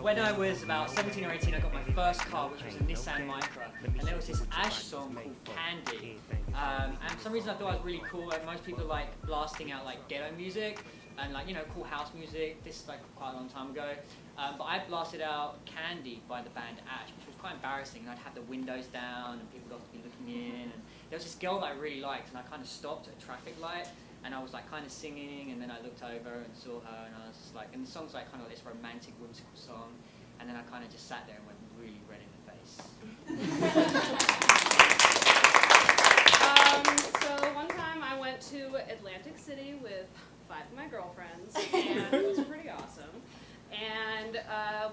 When I was about 17 or 18, I got my first car, which was a Nissan Micra, and there was this Ash song called Candy. And for some reason I thought it was really cool. Like, most people like blasting out like ghetto music and like, you know, cool house music. This is like quite a long time ago. But I blasted out Candy by the band Ash, which was quite embarrassing. I'd have the windows down and people got to be looking in. And there was this girl that I really liked, and I kind of stopped at a traffic light. And I was like kind of singing, and then I looked over and saw her, and I was just like, and the song's like kind of this romantic, whimsical song, and then I kind of just sat there and went really red in the face. So one time I went to Atlantic City with 5 of my girlfriends, and it was pretty awesome. And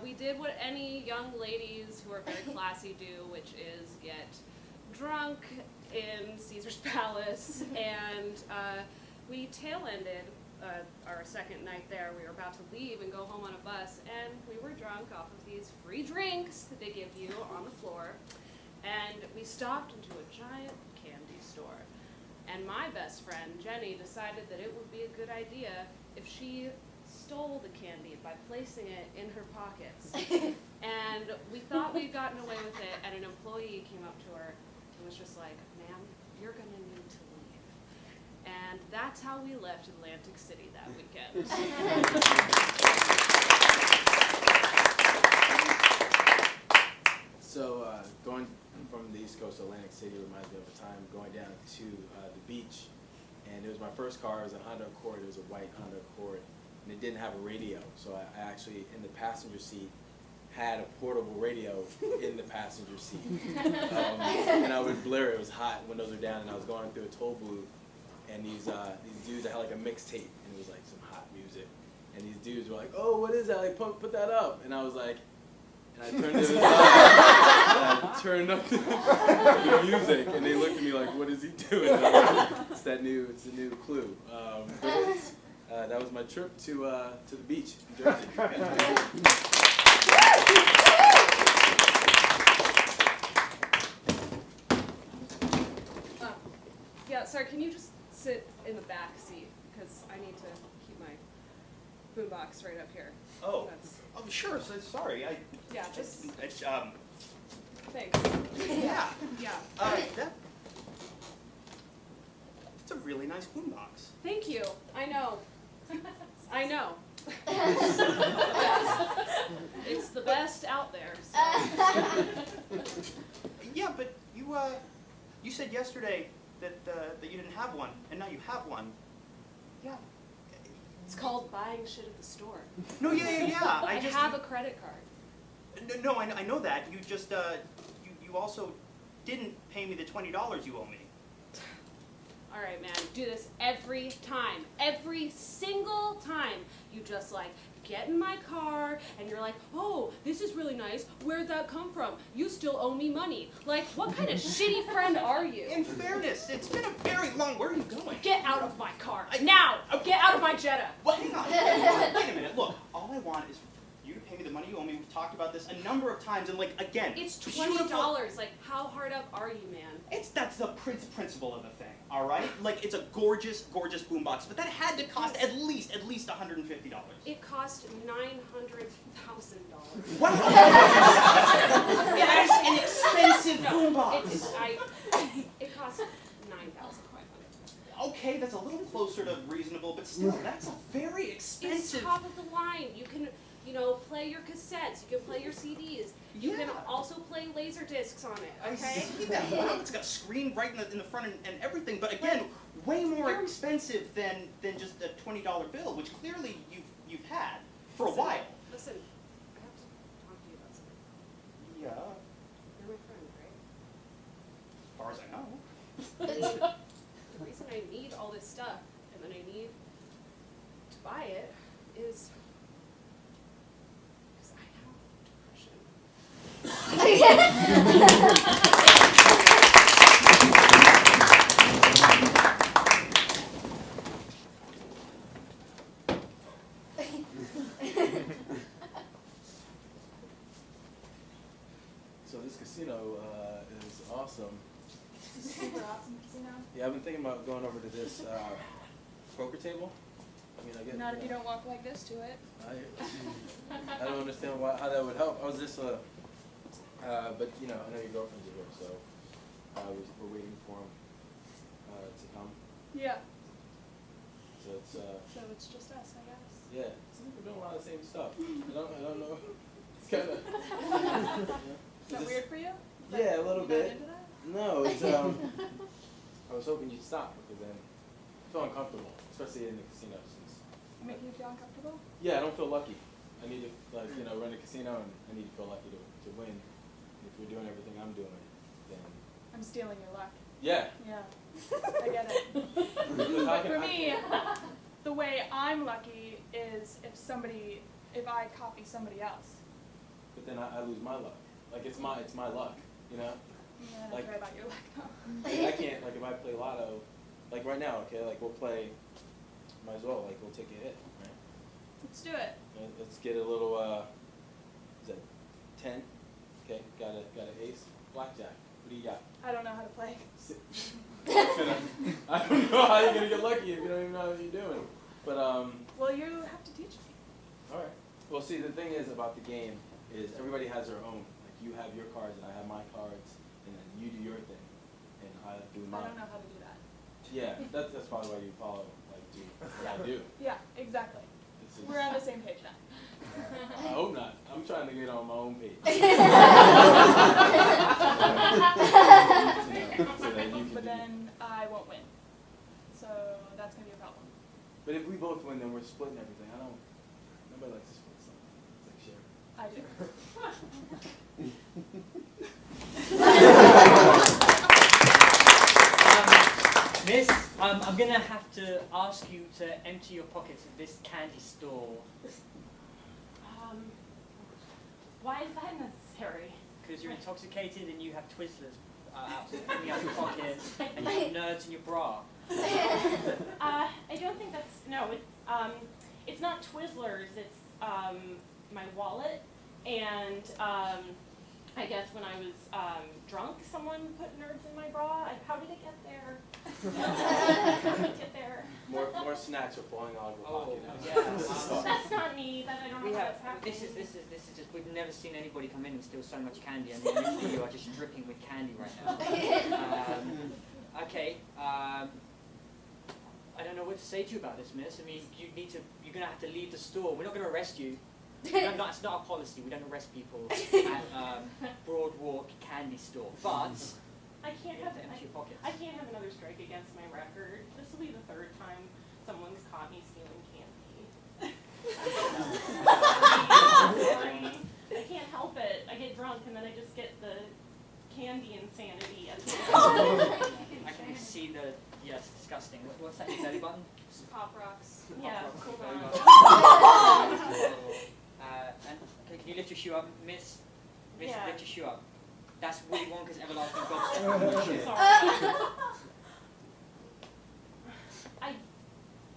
we did what any young ladies who are very classy do, which is get drunk in Caesar's Palace, and we tail-ended our second night there. We were about to leave and go home on a bus, and we were drunk off of these free drinks that they give you on the floor. And we stopped into a giant candy store. And my best friend, Jenny, decided that it would be a good idea if she stole the candy by placing it in her pockets. And we thought we'd gotten away with it, and an employee came up to her and was just like, "Ma'am, you're going to need to leave." And that's how we left Atlantic City that weekend. So going from the East Coast to Atlantic City reminds me of a time going down to the beach, and it was my first car. It was a Honda Accord. It was a white Honda Accord, and it didn't have a radio. So I actually, in the passenger seat, had a portable radio in the passenger seat. And I would blare. It was hot, windows were down, and I was going through a toll booth, and these dudes, I had like a mixtape, and it was like some hot music, and these dudes were like, "Oh, what is that? Like, put that up." And I was like, and I turned to the side, and I turned up the music, and they looked at me like, "What is he doing?" And I was like, it's a new clue. But that was my trip to the beach in Jersey. Yeah, sorry, can you just sit in the back seat? Because I need to keep my boombox right up here. Oh, sure, so sorry. Yeah, just... Thanks. Yeah. Yeah. It's a really nice boombox. Thank you. I know. I know. It's the best out there. So. Yeah, but you said yesterday that you didn't have one, and now you have one. Yeah. It's called buying shit at the store. No, yeah. I have a credit card. No, I know that. You just you also didn't pay me the $20 you owe me. All right, man, you do this every time. Every single time. You just like get in my car and you're like, "Oh, this is really nice. Where'd that come from? You still owe me money." Like, what kind of shitty friend are you? In fairness, it's been a very long... Where are you going? Get out of my car. Now! Get out of my Jetta. Well, hang on. Wait a minute. Look, all I want is for you to pay me the money you owe me. We've talked about this a number of times, and like, again... It's $20. Like, how hard up are you, man? That's the principle of the thing, all right? Like, it's a gorgeous, gorgeous boombox, but that had to cost at least $150. It cost $900,000. What? That is an expensive boombox. It cost $9,500. Okay, that's a little closer to reasonable, but still, that's a very expensive... It's top of the line. You can, play your cassettes. You can play your CDs. You can also play laser discs on it, okay? I see that. Wow, it's got a screen right in the front and everything, but again, way more expensive than just a $20 bill, which clearly you've had for a while. Listen, I have to talk to you about something. Yeah. You're my friend, right? As far as I know. The reason I need all this stuff and then I need to buy it is because I have depression. It's a super awesome casino. Yeah, I've been thinking about going over to this poker table. I mean, I get. Not if you don't walk like this to it. I don't understand how that would help. I was just, but you know, I know your girlfriends are here, so we're waiting for him to come. Yeah. So it's So it's just us, I guess. yeah, we're doing a lot of the same stuff. I don't know. It's kind of. Is that weird for you? Yeah, a little Not bit. into that? No, it's I was hoping you'd stop because then I feel uncomfortable, especially in the casino. Since Make you feel uncomfortable? yeah, I don't feel lucky. I need to run a casino and I need to feel lucky to win. If you're doing everything I'm doing, then I'm stealing your luck. yeah. Yeah. I get it. But for me, the way I'm lucky is if I copy somebody else. But then I lose my luck. Like it's my luck, you know. Yeah, Like- that's right about your luck though. I can't if I play lotto, like right now, okay, like we'll play. Might as well we'll take a hit, right? Let's do it. Let's get a little. Is that 10? Okay, got a ace, blackjack. What do you got? I don't know how to play. I don't know how you're gonna get lucky if you don't even know what you're doing. But Well, you have to teach me. all right. Well, see, the thing is about the game is everybody has their own. Like you have your cards and I have my cards, and then you do your thing, and I do mine. I don't know how to do that. Yeah, that's probably why you follow do what I do. Yeah, exactly. We're on the same page now. I hope not. I'm trying to get on my own page. So that you can But do- then I won't win. So that's going to be a problem. But if we both win, then we're splitting everything. Nobody likes to split something. It's like share. Miss, I'm gonna have to ask you to empty your pockets at this candy store. Why is that necessary? Because you're intoxicated and you have Twizzlers coming out of your pockets and you have nerds in your bra. I don't think that's, no, it's not Twizzlers, it's my wallet, and I guess when I was drunk, someone put nerds in my bra. How did it get there? How did it get there? More snacks are falling out of your pocket now. Yeah. That's not me, I don't know how that's happening. This is just, we've never seen anybody come in and steal so much candy, and literally you are just dripping with candy right now. Okay, I don't know what to say to you about this, miss. I mean, you're gonna have to leave the store. We're not gonna arrest you. It's not our policy. We don't arrest people at Broadwalk Candy Store. But I can't you have have to empty your pockets. I can't have another strike against my record. This will be the third time someone's caught me stealing candy. Sorry. I can't help it. I get drunk and then I just get the candy insanity at the end. I can see the, yes, disgusting. What's that, your belly button? Pop rocks. Yeah, Pop hold rock. on. And okay, can you lift your shoe up, miss? Miss, Yeah. lift your shoe up. That's Willy Wonka's everlasting gobstopper. Sorry.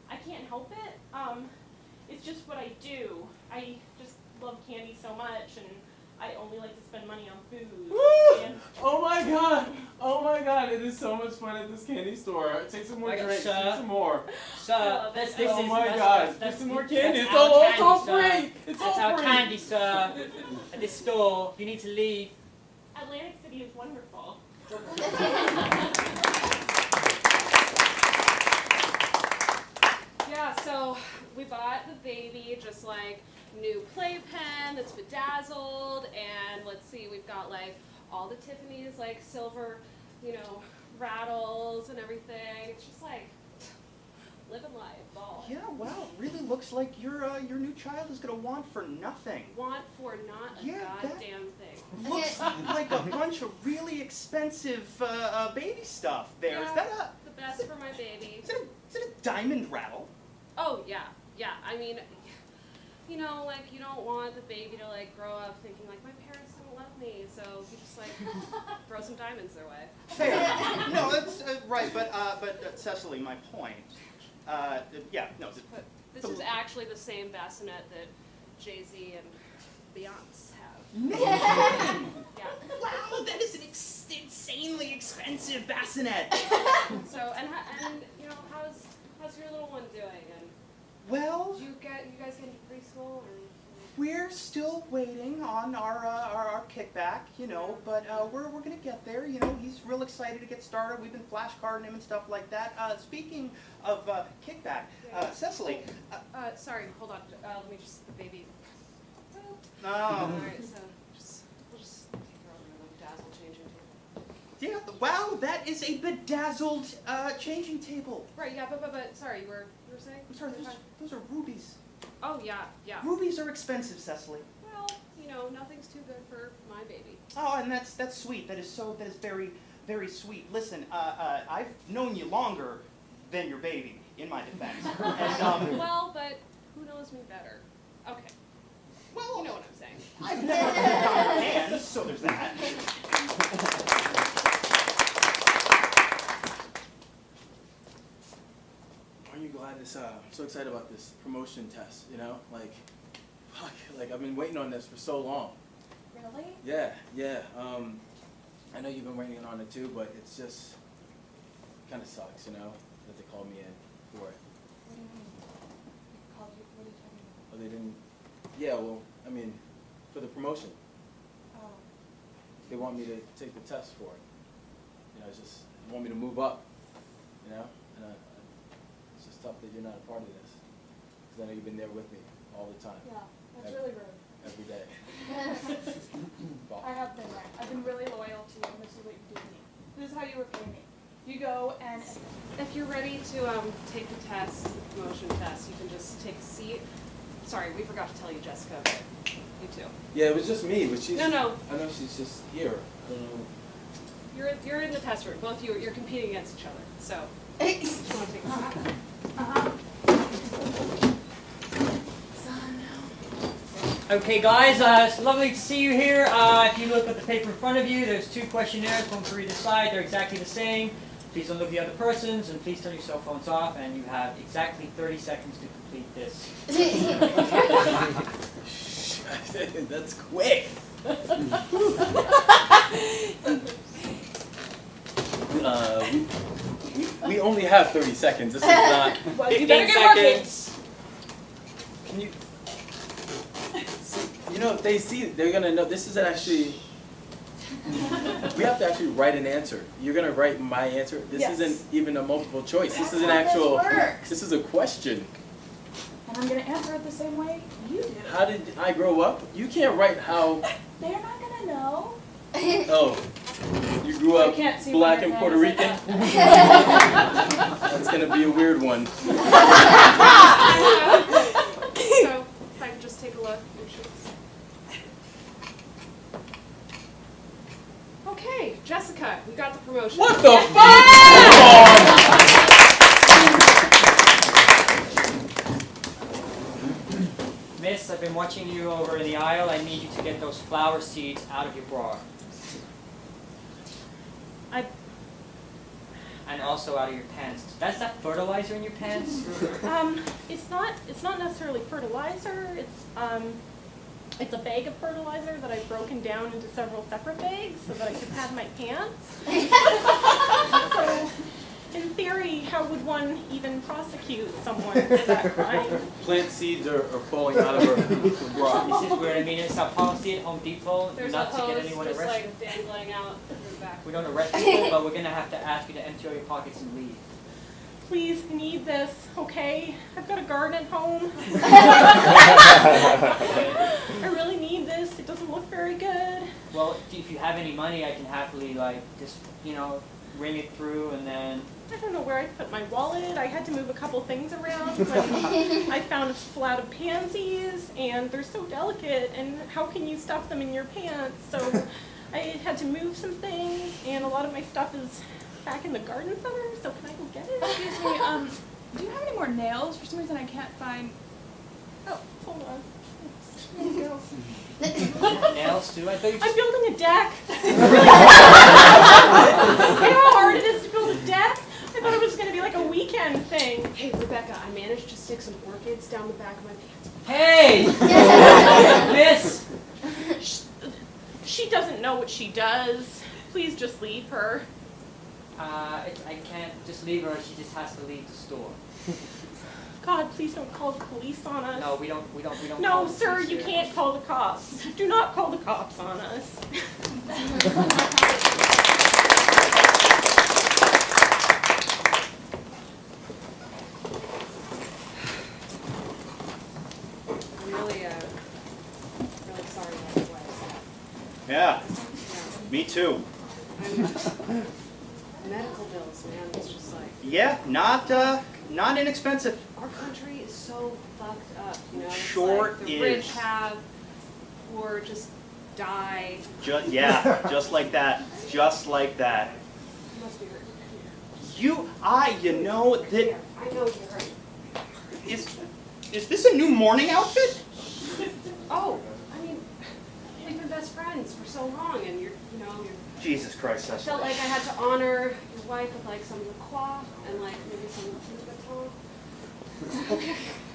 I can't help it. It's just what I do. I just love candy so much, and I only like to spend money on food. And Oh my god, it is so much fun at this candy store. Take some more Okay, drinks, sir. take some more. Sir, this is Oh my that's- god, that's- get some more that's candy. It's our all candy, sir. free. It's That's all our free. candy, sir. At this store, you need to leave. Atlantic City is wonderful. Yeah, so we bought the baby just like new playpen that's bedazzled, and let's see, we've got like all the Tiffany's like silver, rattles and everything. It's just like living life, ball. Yeah, wow, really looks like your new child is gonna want for nothing. Want for not a Yeah, that- goddamn thing. Looks like a bunch of really expensive baby stuff there. Is Yeah. that The best for my baby. is it a diamond rattle? Oh yeah. I mean, like you don't want the baby to like grow up thinking like my parents don't love me, so you just like throw some diamonds their way. Fair. No, that's right, but Cecily, my point. Yeah, no. But this is actually the same bassinet that Jay-Z and Beyonce have. No. Yeah. Wow, that is an just insanely expensive bassinet. So, and you know, how's your little one doing? And Well, did you guys get into preschool? Or? we're still waiting on our kickback, you know, but we're gonna get there. You know, he's real excited to get started. We've been flashcarding him and stuff like that. Speaking of kickback, Cecily. Sorry, hold on. Let me just the baby. No. All right, so we'll just take her over to the dazzle changing table. Yeah. Wow, that is a bedazzled changing table. Right. Yeah. But sorry, you were saying? I'm sorry. Those are rubies. Oh yeah. Rubies are expensive, Cecily. Well, you know, nothing's too good for my baby. Oh, and that's sweet. That is very, very sweet. Listen, I've known you longer than your baby, in my defense. And, Well, but who knows me better? Okay. well, You know what I'm saying. I've never put it on your hands, so there's that. Aren't you glad I'm so excited about this promotion test, you know? Like, fuck, like I've been waiting on this for so long. Really? Yeah. I know you've been waiting on it too, but it's just kind of sucks, you know, that they called me in for it. What do you mean? They called you? What are you talking about? Well, they didn't. Yeah, well, I mean, for the promotion, Oh. they want me to take the test for it. You know, it's just they want me to move up, you know, and it's just tough that you're not a part of this, because I know you've been there with me all the time, Yeah, that's Every- really rude. every day. I have been there. I've been really loyal to you, and this is what you do to me. This is how you repay me. You go and If you're ready to take the test, the promotion test, you can just take a seat. Sorry, we forgot to tell you, Jessica, but you too. Yeah, it was just me, but she's. No. I know she's just here. I don't know. You're in the test room. Both of you, you're competing against each other. So, just want to take a seat. Okay, guys, it's lovely to see you here. If you look at the paper in front of you, there's 2 questionnaires, one for either side. They're exactly the same. Please don't look at the other persons, and please turn your cell phones off, and you have exactly 30 seconds to complete this. That's quick. We only have 30 seconds. This is not. well, you 15 better get working. seconds. Can you? You know, if they see, they're gonna know. This isn't actually. We have to actually write an answer. You're gonna write my answer. This Yes. isn't even a multiple choice. That's This is an how this actual. works. This is a question. And I'm gonna answer it the same way you do. How did I grow up? You can't write how. They're not gonna know. Oh, you grew I up can't see black what and your Puerto hand Rican. is. That's gonna be a weird one. So, if I could just take a look. Your sheets. Okay, Jessica, you got the promotion. What the fuck? Miss, I've been watching you over in the aisle. I need you to get those flower seeds out of your bra. And also out of your pants. That's that fertilizer in your pants? It's not necessarily fertilizer. It's a bag of fertilizer that I've broken down into several separate bags so that I could pad my pants. So, in theory, how would one even prosecute someone for that crime? Plant seeds are falling out of her bra. This is weird. I mean, it's a policy at Home Depot There's not a to get hose anyone just arrested. like dangling out your back. We don't arrest people, but we're going to have to ask you to empty all your pockets and leave. Please, I need this, okay? I've got a garden at home. I really need this. It doesn't look very good. Well, if you have any money, I can happily, just, ring it through and then... I don't know where I put my wallet. I had to move a couple things around when I found a flat of pansies, and they're so delicate, and how can you stuff them in your pants? So I had to move some things, and a lot of my stuff is back in the garden center, so can I go get it? Excuse me, do you have any more nails? For some reason I can't find... Oh, hold on. There you go. Nails, too? I thought you I'm just... building a deck. It's really you know how hard it is to build a deck? I thought it was going to be like a weekend thing. Hey, Rebecca, I managed to stick some orchids down the back of my pants. Hey! Miss! She doesn't know what she does. please just leave her. I can't just leave her. She just has to leave the store. God, please don't call the police on us. No, we don't. No, call the sir, police you here. can't call the cops. Do not call the cops on us. I'm really sorry about the way. Yeah, Yeah. me too. Medical bills, man, it's just like, Yeah, not inexpensive. our country is so fucked up, you know? It's Sure like the rich is. have, or just die. Just like that. Just like that. You must be hurt. You know that Here, I know you're hurt. is this a new morning outfit? Oh, I mean, we've been best friends for so long, and you're Jesus Christ, I Cecily. felt like I had to honor your wife with like some LaCroix and like maybe some Louis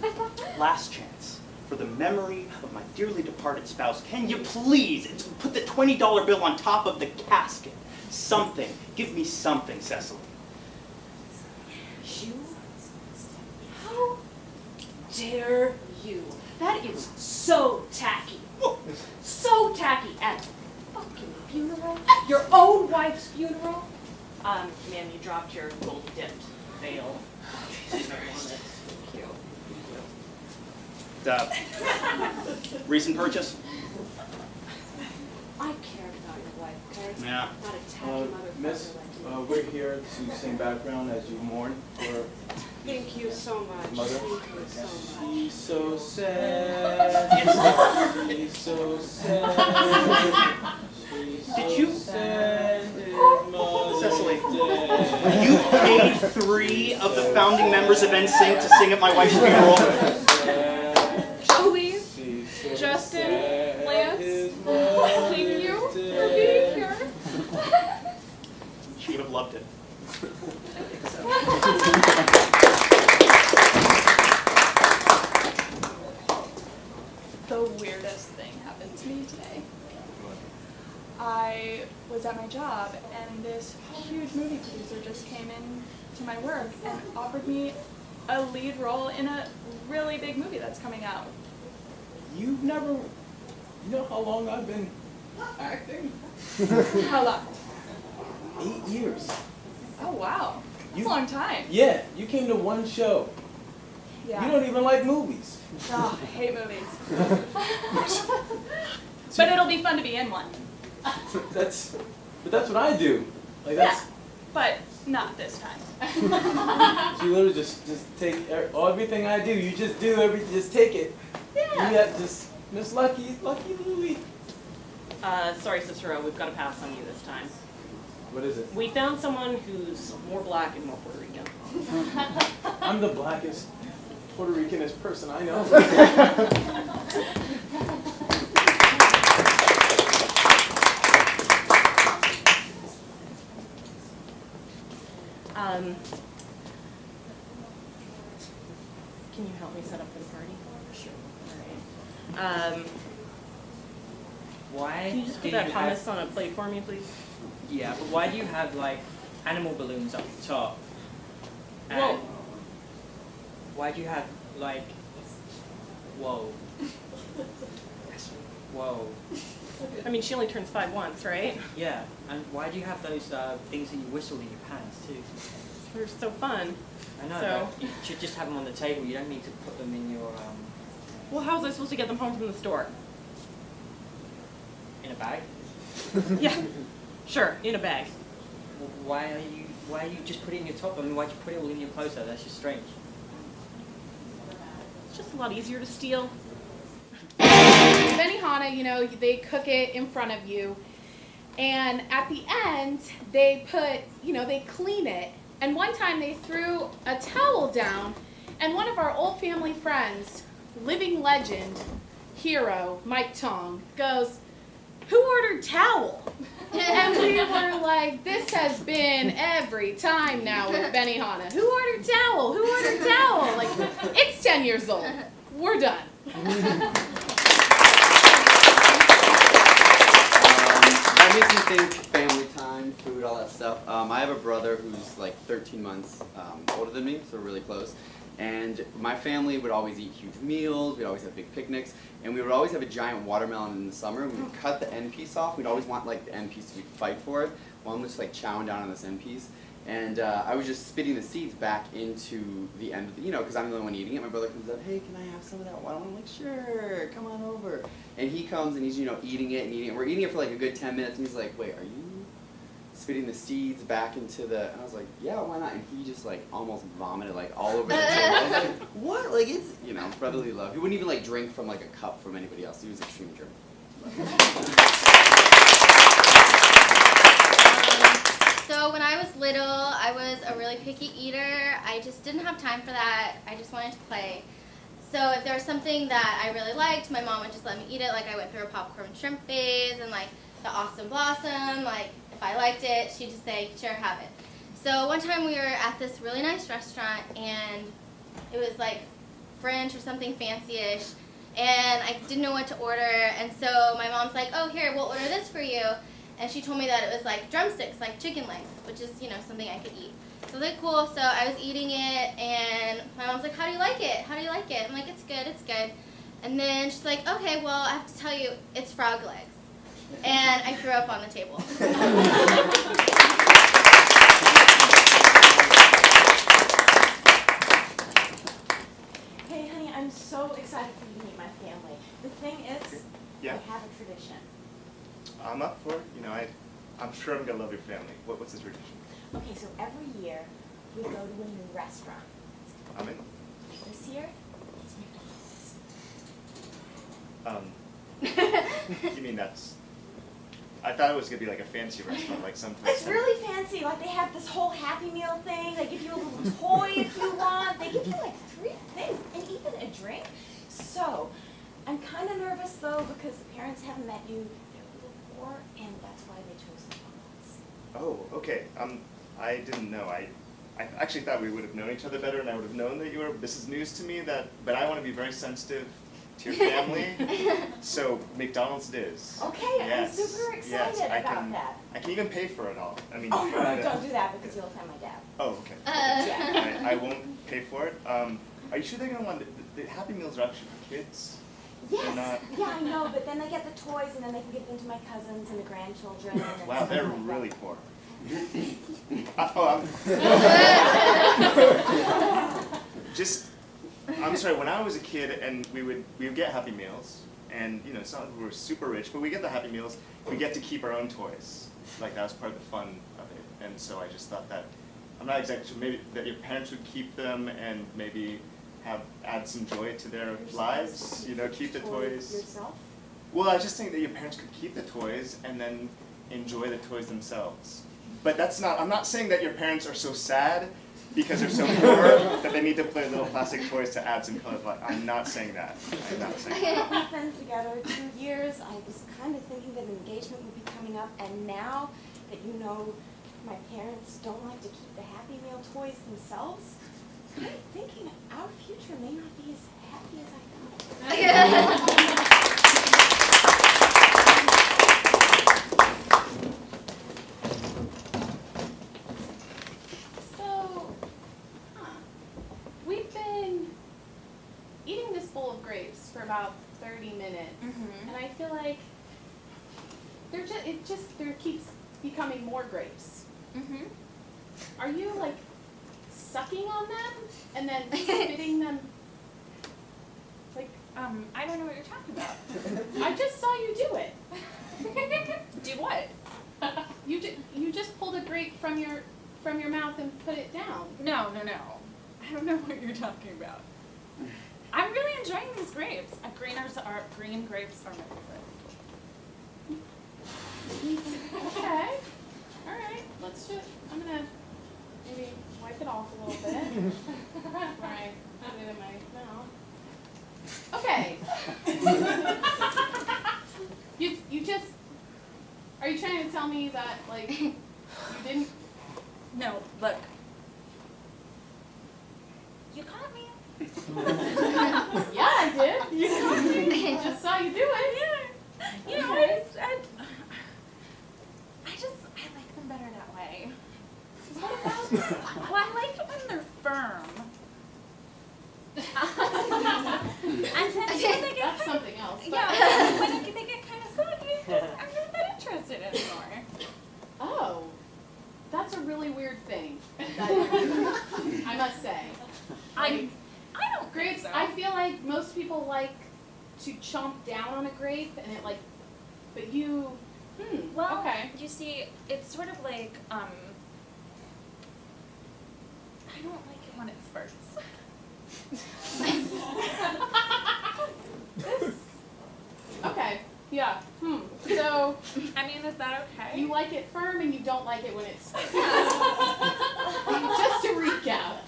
Vuitton. Last chance. For the memory of my dearly departed spouse, can you please put the $20 bill on top of the casket? Something. Give me something, Cecily. You? How dare you? That is so tacky. So tacky at a fucking funeral? Your own wife's funeral? Man, you dropped your gold-dipped veil. Thank you. Recent purchase? I cared about your wife, okay? Yeah. Not a tacky motherfucker Miss, like you. we're here to sing background as you mourn for Thank you so much. mother. Thank you so much. She's so sad. She's so sad. Did you- Sad, Cecily, you paid 3 of the founding members of NSYNC to sing at my wife's funeral. Please, Justin, Lance, thank you for being here. She would have loved it. The weirdest thing happened to me today. I was at my job, and this huge movie producer just came in to my work and offered me a lead role in a really big movie that's coming out. You've never, you know how long I've been acting? How long? 8 years. Oh, wow. That's You- a long time. Yeah, you came to one show. Yeah. You don't even like movies. Oh, I hate movies. But it'll be fun to be in one. But that's what I do. Like that's, But not this time. you literally just take everything I do. You just do everything. Just take it. Yeah. You got just Miss Lucky Louie. Sorry, Cicero, we've got to pass on you this time. What is it? We found someone who's more black and more Puerto Rican. I'm the blackest Puerto Ricanist person I know. Can you help me set up for the party? Sure. All right. Why? Can you just do put that you have- hummus on a plate for me, please? Yeah, but why do you have like animal balloons up the top? And Whoa. why do you have like, whoa, whoa, I mean, she only turns 5 once, right? yeah, and why do you have those things that you whistle in your pants too? They're so fun. I know, So- but you should just have them on the table. You don't need to put them in your Well, how was I supposed to get them home from the store? in a bag. Yeah, sure, in a bag. Why are you just putting it in your top? I mean, why'd you put it all in your clothes though? That's just strange. It's just a lot easier to steal. Benihana, you know, they cook it in front of you, and at the end, they put, you know, they clean it. And one time they threw a towel down, and one of our old family friends, living legend, hero, Mike Tong, goes, "Who ordered towel?" And we were like, this has been every time now with Benihana. Who ordered towel? Who ordered towel? Like, it's 10 years old. We're done. That makes me think family time. all that stuff. I have a brother who's like 13 months older than me, so we're really close. And my family would always eat huge meals, we'd always have big picnics, and we would always have a giant watermelon in the summer. We would cut the end piece off. We'd always want like the end piece, we'd fight for it. One was like chowing down on this end piece. And I was just spitting the seeds back into the end, of the, because I'm the only one eating it. My brother comes up, hey, can I have some of that watermelon? I'm like, sure, come on over. And he comes and he's, eating it and eating it. We're eating it for like a good 10 minutes, and he's like, wait, are you spitting the seeds back into the, and I was like, yeah, why not? And he just like almost vomited like all over the table. I was like, what? Like it's, brotherly love. He wouldn't even like drink from like a cup from anybody else. He was extremely German. So when I was little, I was a really picky eater. I just didn't have time for that. I just wanted to play. So if there was something that I really liked, my mom would just let me eat it. Like I went through a popcorn shrimp phase and like the Austin Blossom. Like if I liked it, she'd just say, sure, have it. So one time we were at this really nice restaurant and it was like French or something fancy-ish. And I didn't know what to order. And so my mom's like, oh, here, we'll order this for you. And she told me that it was like drumsticks, like chicken legs, which is, something I could eat. So I was like, cool. So I was eating it, and my mom's like, how do you like it? How do you like it? I'm like, it's good, it's good. And then she's like, okay, well, I have to tell you, it's frog legs. And I threw up on the table. Hey, honey, I'm so excited for you to meet my family. The thing is, Yeah. we have a tradition. I'm up for it. I'm sure I'm going to love your family. What's the tradition? Okay, so every year we go to a new restaurant. I'm in. This year, it's McDonald's. You mean I thought it was going to be like a fancy restaurant, like someplace. It's really fancy. Like they have this whole Happy Meal thing. They give you a little toy if you want. They give you like 3 things and even a drink. So I'm kind of nervous though because the parents haven't met you. They're a little poor, and that's why they chose McDonald's. Oh, okay. I didn't know. I actually thought we would have known each other better, and I would have known that this is news to me, but I want to be very sensitive to your family, so McDonald's it is. Okay, yes. I'm super excited about that. I can even pay for it all. I mean, Oh, no, don't do that because you'll offend my dad. Oh, okay. Yeah. I won't pay for it. Are you sure they're going to want the Happy Meals are actually for kids? Yes, yeah, I know, but then they get the toys and then they can give them to my cousins and the grandchildren. And Wow, they're stuff like really that. poor. I'm sorry, when I was a kid and we would get Happy Meals, and it's not like we were super rich, but we get the Happy Meals, we get to keep our own toys. Like that was part of the fun of it. And so I just thought that, I'm not exactly sure, maybe that your parents would keep them and maybe add some joy to their lives, keep the toys. Yourself? Well, I was just saying that your parents could keep the toys and then enjoy the toys themselves. But I'm not saying that your parents are so sad because they're so poor that they need to play little plastic toys to add some color. I'm not saying that. I'm not saying that. We've been together 2 years. I was kind of thinking that an engagement would be coming up, and now that my parents don't like to keep the Happy Meal toys themselves, I'm thinking our future may not be as happy as I thought. We've been eating this bowl of grapes for about 30 minutes, and I feel like there keeps becoming more grapes. Are you like sucking on them and then spitting them? Like, I don't know what you're talking about. I just saw you do it. Do what? You just pulled a grape from your mouth and put it down. No. I don't know what you're talking about. I'm really enjoying these grapes. Green grapes are my favorite. Okay. All right. I'm gonna maybe wipe it off a little bit. All right. Put it in my mouth. Okay. Are you trying to tell me that you didn't? No, look. You caught me. Yeah, I did. You caught me. I just saw you do it. Yeah. I like them better that way. Well, I like it when they're firm. And then when they get That's something else. but- yeah, when they get kind of soggy, I'm not that interested anymore. Oh, that's a really weird thing. I must say. I don't Grapes, think so. I feel like most people like to chomp down on a grape and it like, but you, Well, okay. you see, it's sort of like, I don't like it when it spurts. Okay, yeah, so I mean, is that okay? you like it firm and you don't like it when it spurts. Just to recap,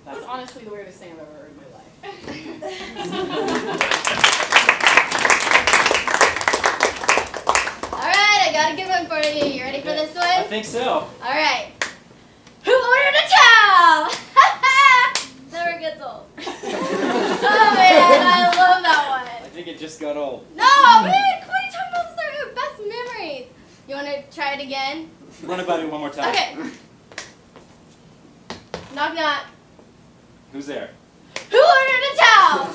that's honestly the weirdest thing I've ever heard in my life. Alright, I got a good one for you. You ready for this one? I think so. Alright. Who ordered a towel? Never gets old. Oh man, I love that one. I think it just got old. No, man, what are you talking about? Those are our best memories. You want to try it again? Run it by me one more time. Okay. Knock knock. Who's there? Who ordered a towel?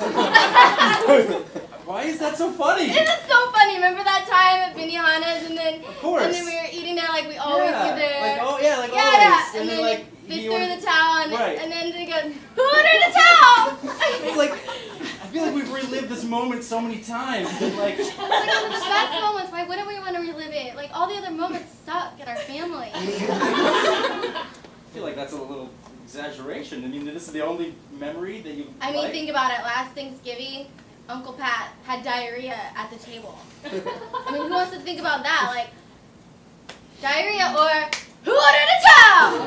Why is that so funny? It is so funny. Remember that time at Benihana's and then Of course. and then we were eating there like we always Yeah, do there. like, oh, yeah, like yeah, always. Yeah. And then, then like, they he threw ordered- the towel and, Right. and then they go, who ordered a towel? It's like, I feel like we've relived this moment so many times. But like, It's like one of the best moments. Why wouldn't we want to relive it? Like all the other moments suck in our family. I feel like that's a little exaggeration. I mean, this is the only memory that you I mean, like? think about it. Last Thanksgiving, Uncle Pat had diarrhea at the table. I mean, who wants to think about that? Like, diarrhea or who ordered a towel?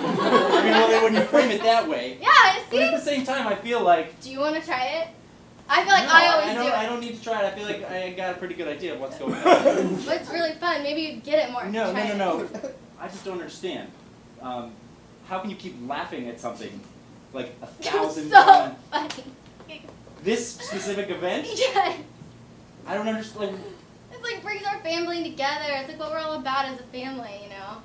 I mean, well, when you frame it that way. Yeah, I But at see. the same time, I feel like. Do you want to try it? I feel like No, I always don't, do it. I don't need to try it. I feel like I got a pretty good idea of what's going on. But it's really fun. Maybe you'd get it more. if you No. tried it. I just don't understand. How can you keep laughing at something like You're 1,000 so times? funny. This specific event? Yes. I don't understand. It's like brings our family together. It's like what we're all about as a family, you know?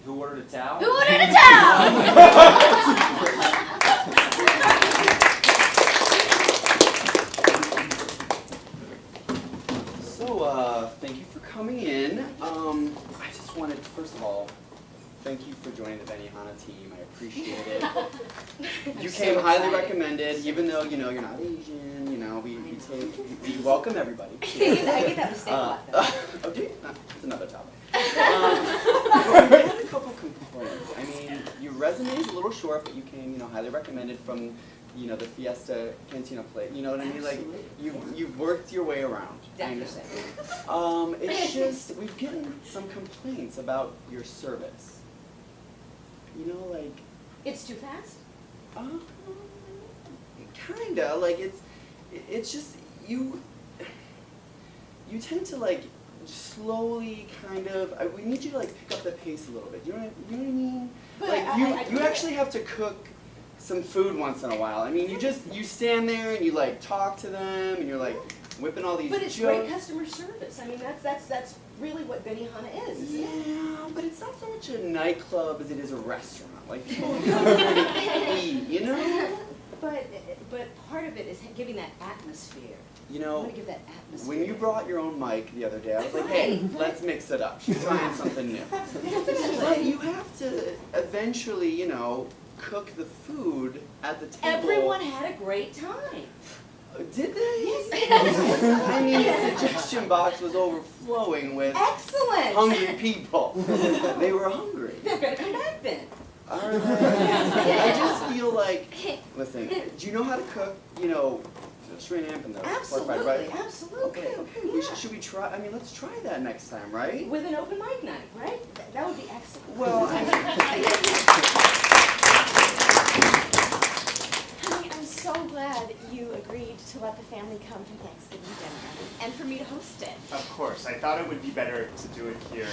Who ordered a towel? Who ordered a towel? So, thank you for coming in. I just wanted, first of all, thank you for joining the Benihana team. I appreciate it. You came highly recommended, even though, you know, you're not Asian, you know, we welcome everybody. I get that mistake a lot, though. Oh, do you? That's another topic. I had a couple complaints. I mean, your resume is a little short, but you came, you know, highly recommended from, you know, the Fiesta Cantina plate. You know what I mean? Like, you've worked your way around. I understand. It's just, we've gotten some complaints about your service. You know, like... It's too fast? Kinda. Like, it's just, you tend to, like, slowly kind of, we need you to, like, pick up the pace a little bit. You know what I mean? But Like, you actually have to cook some food once in a while. I mean, you stand there and you, like, talk to them and you're, like, whipping all these But it's jokes. great customer service. I mean, that's really what Benihana is, isn't it? Yeah, but it's not so much a nightclub as it is a restaurant. Like, people come there to eat, you know? But part of it is giving that atmosphere. You I know, want to give that atmosphere. when you brought your own mic the other day, I was like, hey, let's mix it up. She's trying something new. But you have to eventually, you know, cook the food at the table. Everyone had a great time. Did they? Yes. I mean, the suggestion box was overflowing with Excellent. hungry people. They were hungry. They're going to come back then. Alright. I just feel like, listen, do you know how to cook, you know, the shrimp and the pork fried Absolutely, rice? absolutely. Okay. Yeah. Should we try, I mean, let's try that next time, right? With an open mic night, right? That would be excellent. Well, I Honey, I'm so glad you agreed to let the family come to Thanksgiving dinner and for me to host it. Of course, I thought it would be better to do it here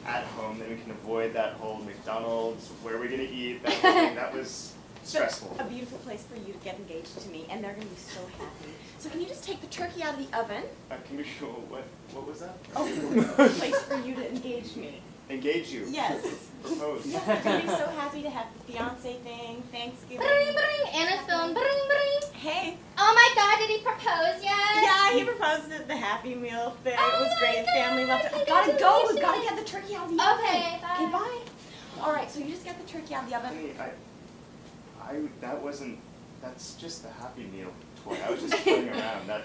at home, then we can avoid that whole McDonald's, where are we gonna eat, that whole thing, that was stressful. A beautiful place for you to get engaged to me, and they're going to be so happy. So can you just take the turkey out of the oven? Can we show, what was that? Oh, a place for you to engage me. engage you. Yes. Propose. Yes, I'm gonna be so happy to have the fiance thing, Thanksgiving. Bring, bring. Anna's phone. Bring, bring. Hey. Oh my God, did he propose yet? Yeah, he proposed at the Happy Meal thing. Oh It was my great. God, Family loved it. I've gotta go. We've gotta congratulations. get the turkey out of the oven. Okay, bye. Okay, bye. All right, so you just get the turkey out of the oven. Hey, that's just the Happy Meal toy. I was just playing around. I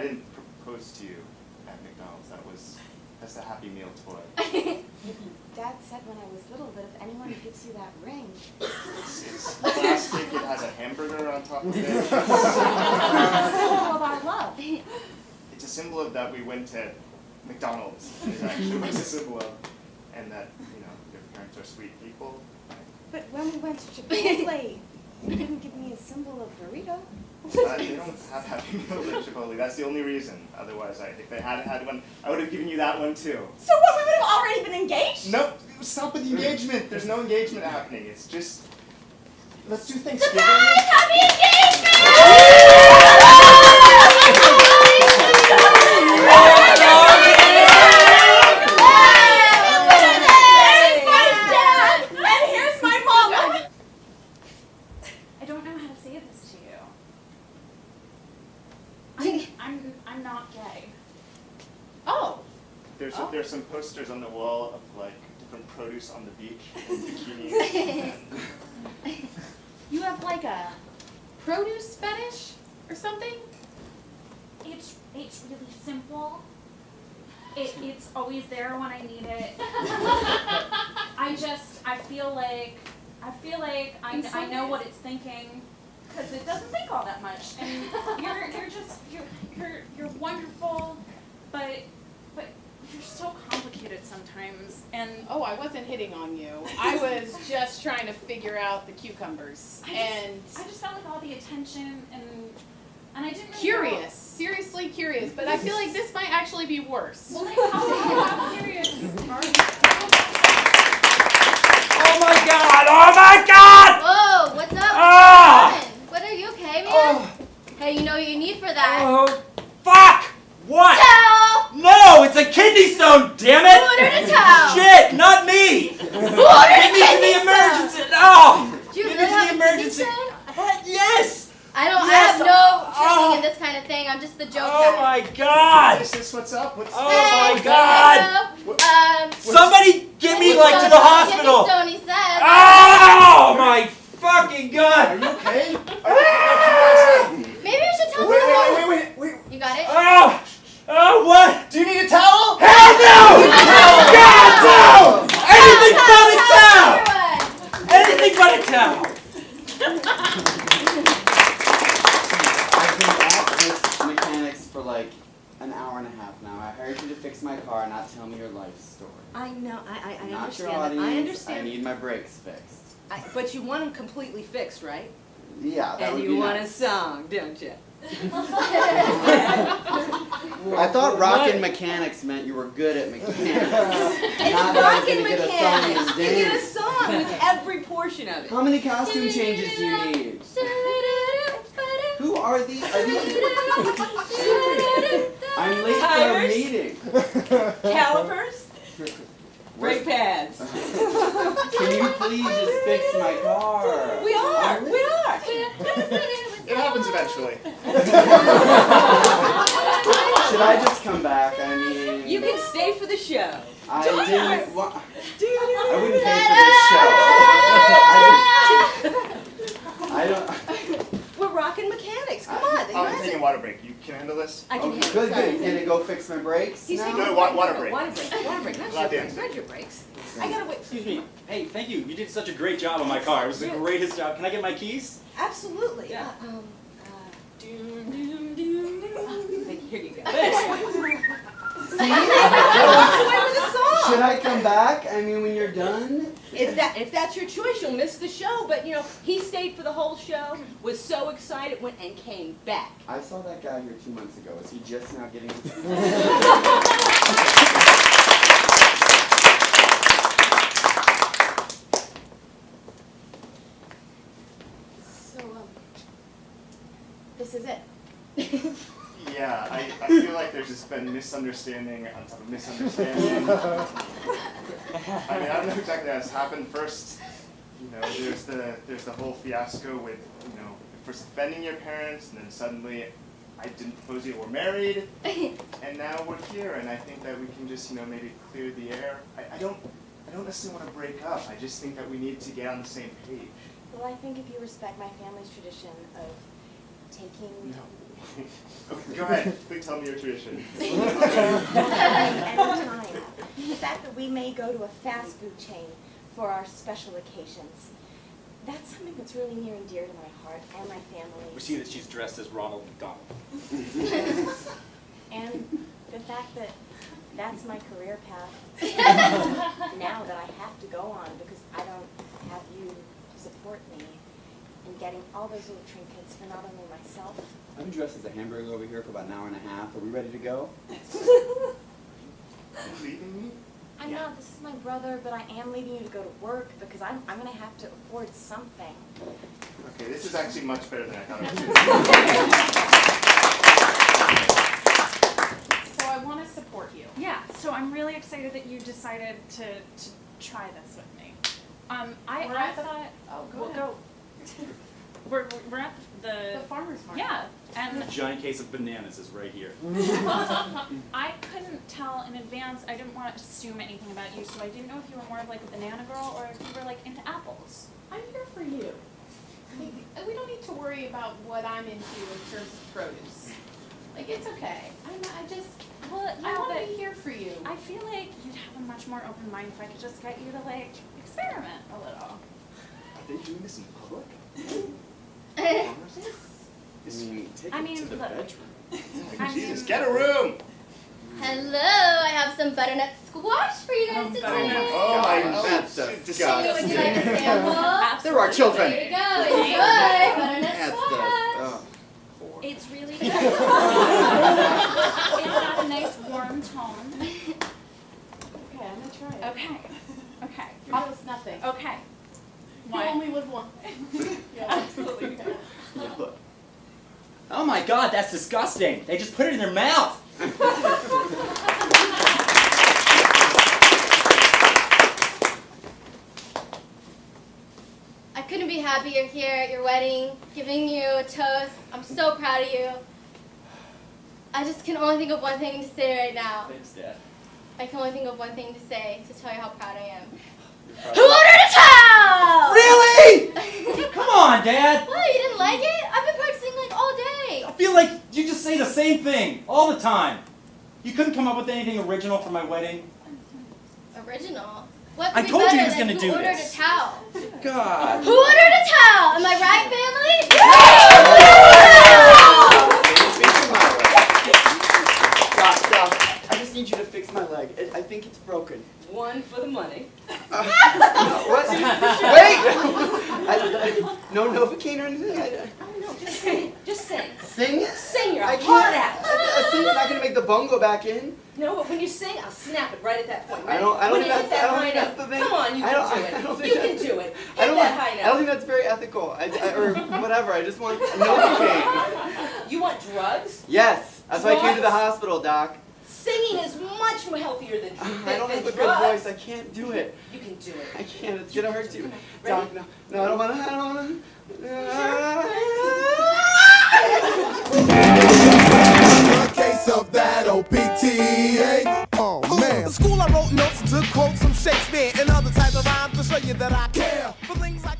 didn't propose to you at McDonald's. That's the Happy Meal toy. Dad said when I was little that if anyone gives you that ring. It's plastic. It has a hamburger on top of it. It's a symbol of our love. It's a symbol of that we went to McDonald's. It actually was a symbol of, and that your parents are sweet people. But when we went to Chipotle, you didn't give me a symbol of burrito. They don't have Happy Meals at Chipotle. That's the only reason. Otherwise, if they had one, I would have given you that one too. So what? We would have already been engaged? Nope. Stop with the engagement. There's no engagement happening. It's just let's do Thanksgiving. Surprise! Happy engagement! And here's my mom. I don't know how to say this to you. I'm not gay. Oh. There's some posters on the wall of like different produce on the beach and bikinis. You have like a produce fetish or something? It's really simple. It's always there when I need it. I feel like I know what it's thinking because it doesn't think all that much. And you're wonderful, but you're so complicated sometimes. And Oh, I wasn't hitting on you. I was just trying to figure out the cucumbers. I just felt like all the attention and I didn't really Curious, seriously curious, but I feel like this might actually be worse. Well, how curious are you? Oh my God! Oh my God! Whoa, what's up? Ah! What's going on? What are you okay, man? Oh, Hey, you know what you need for that? oh, fuck! What? Towel! No, it's a kidney stone, damn it! Who ordered a towel? Shit, not me! Who ordered Get a me to kidney the stone? emergency! Oh! Do you Get really me to have the a kidney emergency! stone? Yes! I Yes, have no training oh. in this kind of thing. I'm just the joke Oh guy. my God! This is what's up. What's Oh my God! Hello. Somebody get me like to the hospital! Kidney stone, he said. Oh my fucking God! Are you okay? Are you Maybe we should tell Wait. You got it? Oh! Oh, what? Do you need a towel? Hell no! God, no! Anything but a towel! Anything but a towel! I've been at this mechanics for like an hour and a half now. I hired you to fix my car, not tell me your life story. I know, I Not understand your that. audience. I I understand. need my brakes fixed. But you want them completely fixed, right? Yeah, that would And be you want a nice. song, don't you? I thought rockin' mechanics meant you were good at mechanics. It's Not that I was rockin' gonna get a song and mechanics. You get a dance. song with every portion of it. How many costume changes do you need? Who are these? Are these? I'm late for a Tires? meeting. Calipers, brake pads. Can you please just fix my car? We are. It happens eventually. Should I just come back? I mean, You can stay for the show. I Join didn't us. want. Do I wouldn't pay for this show. I don't. We're rocking mechanics. Come on. Oh, I'm taking a water break. You can handle this? I can Okay, handle good. it. Can I go fix my brakes? He's now? taking No, a water break. Water break. Not Not your the brakes. end. Not your brakes. I gotta wait. Excuse me. Hey, thank you. You did such a great job on my car. It was the greatest job. Can I get my keys? Absolutely. Yeah. Doom, doom, doom, doom. Here you go. See? Walks away with a song. Should I come back? I mean, when you're done? If that's your choice, you'll miss the show. But you know, he stayed for the whole show. Was so excited, went and came back. I saw that guy here 2 months ago. Is he just now getting? So, this is it. Yeah, I feel like there's just been misunderstanding on top of misunderstanding. I mean, I don't know exactly how this happened. First, there's the whole fiasco with, first offending your parents, and then suddenly I didn't propose yet, we're married, and now we're here, and I think that we can just, maybe clear the air. I don't necessarily want to break up. I just think that we need to get on the same page. Well, I think if you respect my family's tradition of taking... No. Okay, go ahead. Please tell me your tradition. Anytime. The fact that we may go to a fast food chain for our special occasions, that's something that's really near and dear to my heart and my family. We see that she's dressed as Ronald McDonald. And the fact that that's my career path now that I have to go on because I don't have you to support me in getting all those little trinkets for not only myself. I'm dressed as a hamburger over here for about an hour and a half. Are we ready to go? Are you leaving me? I'm not. This is my brother, but I am leaving you to go to work because I'm going to have to afford something. Okay, this is actually much better than I thought it would be. So I want to support you. Yeah, so I'm really excited that you decided to try this with me. I thought, we'll go. We're at the farmer's market. Yeah, and A giant case of bananas is right here. I couldn't tell in advance. I didn't want to assume anything about you, so I didn't know if you were more of like a banana girl or if you were like into apples. I'm here for you. We don't need to worry about what I'm into in terms of produce. Like, it's okay. I want to be here for you. I feel like you'd have a much more open mind if I could just get you to like experiment a little. Are they doing this in public? Take it to the look, bedroom. Jesus, get a room! Hello, I have some butternut squash for you guys to try. Oh my God, that's Would disgusting. you like a sample? There are children. There you go, enjoy butternut squash. It's really good. It's got a nice warm tone. Okay, I'm going to try it. Okay. Almost nothing. Okay. You only live once. Yeah, absolutely. Yeah, look. Oh my God, that's disgusting. They just put it in their mouth. I couldn't be happier here at your wedding, giving you a toast. I'm so proud of you. I just can only think of one thing to say right now. Thanks, Dad. I can only think of one thing to say to tell you how proud I am. Who ordered a towel? Really? Come on, Dad. What, you didn't like it? I've been practicing like all day. I feel like you just say the same thing all the time. You couldn't come up with anything original for my wedding? Original? What I could be told you he better was than gonna who do ordered this. a towel? God. Who ordered a towel? Am I right, family? Stop. I just need you to fix my leg. I think it's broken. One for the money. What? Wait! No Novocaine or anything? No, just sing. Just sing. Sing? Sing your I heart can't. out. A sing's not going to make the bone go back in. No, but when you sing, I'll snap it right at that point. I don't when think you hit that's- I that don't high think note, that's the thing. come on, you can do it. You can do it. Hit that high note. I don't think that's very ethical. Or whatever. I just want Novocaine. You want drugs? Yes. That's why I came to the Drugs? hospital, Doc. Singing is much more healthier than drugs. I don't have a good voice. I can't do it. You can do it. I can't. It's gonna hurt you. Ready? Doc, no, I don't wanna. A case of that OPTA. Oh man. The school I wrote notes and took quotes from Shakespeare and other types of rhymes to show you that I care for things like